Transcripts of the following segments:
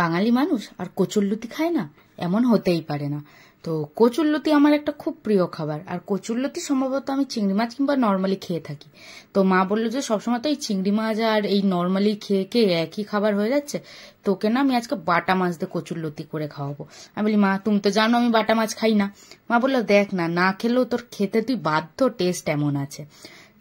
বাঙালি মানুষ আর কচুরলতি খায় না, এমন হতেই পারে না। তো কচুরলতি আমার একটা খুব প্রিয় খাবার, আর কচুরলতি সম্ভবত আমি চিংড়ি মাছ কিংবা নর্মালি খেয়ে থাকি। তো মা বললো যে সবসময় তো এই চিংড়ি মাছ আর এই নর্মালি খেয়ে খেয়ে একই খাবার হয়ে যাচ্ছে, তোকে না আমি আজকে বাটা মাছ দিয়ে কচুরলতি করে খাওয়াবো। আমি বলি, মা তুমি তো জানো আমি বাটা মাছ খাই না। মা বললো, দেখ না, না খেলেও তোর খেতে তুই বাধ্য, টেস্ট এমন আছে।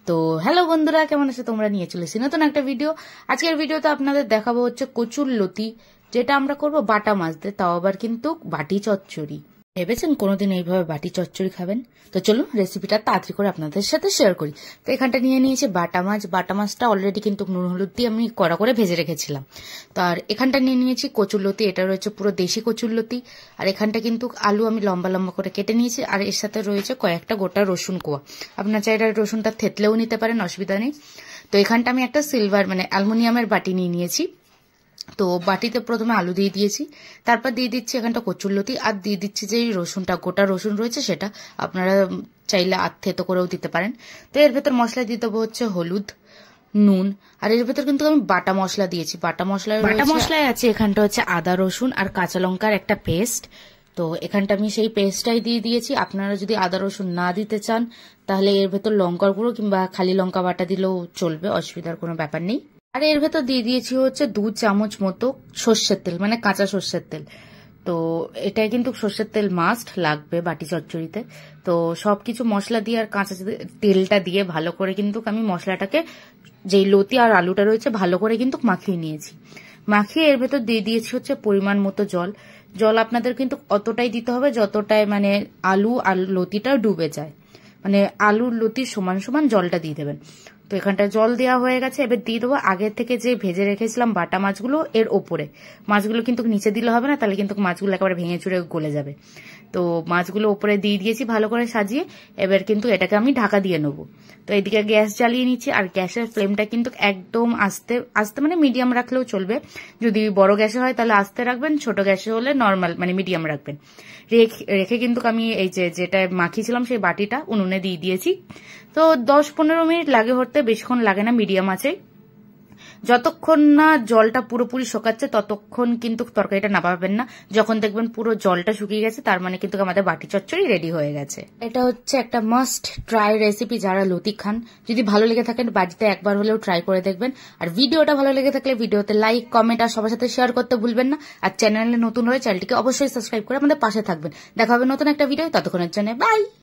তো হ্যালো বন্ধুরা, কেমন আছে তোমরা? নিয়ে চলেছি নতুন একটা ভিডিও। আজকের ভিডিওতে আপনাদের দেখাবো হচ্ছে কচুরলতি, যেটা আমরা করব বাটা মাছ দিয়ে, তাও আবার কিন্তু বাটি চচ্চড়ি। ভেবেছেন কোনোদিন এইভাবে বাটি চচ্চড়ি খাবেন? তো চলুন রেসিপিটা তাড়াতাড়ি করে আপনাদের সাথে শেয়ার করি। তো এখানটা নিয়ে নিয়েছি বাটা মাছ। বাটা মাছটা অলরেডি কিন্তু নুন হলুদ দিয়ে আমি কড়া করে ভেজে রেখেছিলাম। তো আর এখানটা নিয়ে নিয়েছি কচুরলতি, এটা রয়েছে পুরো দেশি কচুরলতি। আর এখানটা কিন্তু আলু আমি লম্বা লম্বা করে কেটে নিয়েছি, আর এর সাথে রয়েছে কয়েকটা গোটা রসুন কোয়া। আপনার চাইলে রসুনটা থেতলেও নিতে পারেন, অসুবিধা নেই। তো এখানটা আমি একটা সিলভার অ্যালুমিনিয়ামের বাটি নিয়ে নিয়েছি। তো বাটিতে প্রথমে আলু দিয়ে দিয়েছি, তারপর দিয়ে দিচ্ছি এখানটা কচুরলতি, আর দিয়ে দিচ্ছি যে রসুনটা, গোটা রসুন রয়েছে সেটা, আপনারা চাইলে থেতো করেও দিতে পারেন। তো এর ভেতর মশলা দিয়ে দেবো হচ্ছে হলুদ, নুন, আর এর ভেতর কিন্তু আমি বাটা মশলা দিয়েছি। বাটা মশলায় আছে এখানটা হচ্ছে আদা রসুন আর কাঁচা লঙ্কার একটা পেস্ট। তো এখানটা আমি সেই পেস্টটাই দিয়ে দিয়েছি। আপনারা যদি আদা রসুন না দিতে চান তাহলে এর ভেতর লঙ্কার গুঁড়ো কিংবা খালি লঙ্কা বাটা দিলেও চলবে, অসুবিধার কোনো ব্যাপার নেই। আর এর ভেতর দিয়ে দিয়েছি হচ্ছে 2 চামচ মতো সর্ষের তেল, কাঁচা সর্ষের তেল। তো এটাই কিন্তু সর্ষের তেল মাস্ট লাগবে বাটি চচ্চড়িতে। তো সবকিছু মশলা দিয়ে আর কাঁচা তেলটা দিয়ে ভালো করে কিন্তু আমি মশলাটাকে, যেই লতি আর আলুটা রয়েছে, ভালো করে কিন্তু মাখিয়ে নিয়েছি। মাখিয়ে এর ভেতর দিয়ে দিয়েছি হচ্ছে পরিমাণ মতো জল। জল আপনাদের কিন্তু অতটাই দিতে হবে যতটায় আলু আর লতিটা ডুবে যায়, আলুর লতির সমান সমান জলটা দিয়ে দেবেন। তো এখানটা জল দেওয়া হয়ে গেছে। এবার দিয়ে দেবো আগে থেকে যে ভেজে রেখেছিলাম বাটা মাছগুলো এর ওপরে। মাছগুলো কিন্তু নিচে দিলে হবে না, তাহলে কিন্তু মাছগুলো একেবারে ভেঙে চুরে গলে যাবে। তো মাছগুলো ওপরে দিয়ে দিয়েছি ভালো করে সাজিয়ে। এবার কিন্তু এটাকে আমি ঢাকা দিয়ে নেবো। তো এদিকে গ্যাস জ্বালিয়ে নিচ্ছি, আর গ্যাসের ফ্লেমটা কিন্তু একদম আস্তে আস্তে, মিডিয়াম রাখলেও চলবে। যদি বড় গ্যাসে হয় তাহলে আস্তে রাখবেন, ছোট গ্যাসে হলে নর্মাল মিডিয়াম রাখবেন। রেখে কিন্তু আমি এই যেটা মাখিয়েছিলাম সেই বাটিটা উনুনে দিয়ে দিয়েছি। তো 10-15 মিনিট লাগে হতে, বেশিক্ষণ লাগে না, মিডিয়াম আছে। যতক্ষণ না জলটা পুরোপুরি শুকাচ্ছে ততক্ষণ কিন্তু তরকারিটা নামাবেন না। যখন দেখবেন পুরো জলটা শুকিয়ে গেছে, তার কিন্তু আমাদের বাটি চচ্চড়ি রেডি হয়ে গেছে। এটা হচ্ছে একটা মাস্ট ট্রাই রেসিপি যারা লতি খান। যদি ভালো লেগে থাকেন বাড়িতে একবার হলেও ট্রাই করে দেখবেন। আর ভিডিওটা ভালো লেগে থাকলে ভিডিওতে লাইক, কমেন্ট আর সবার সাথে শেয়ার করতে ভুলবেন না। আর চ্যানেলে নতুন হয়ে চ্যানেলটিকে অবশ্যই সাবস্ক্রাইব করে আমাদের পাশে থাকবেন। দেখা হবে নতুন একটা ভিডিও, ততক্ষণের জন্য বাই।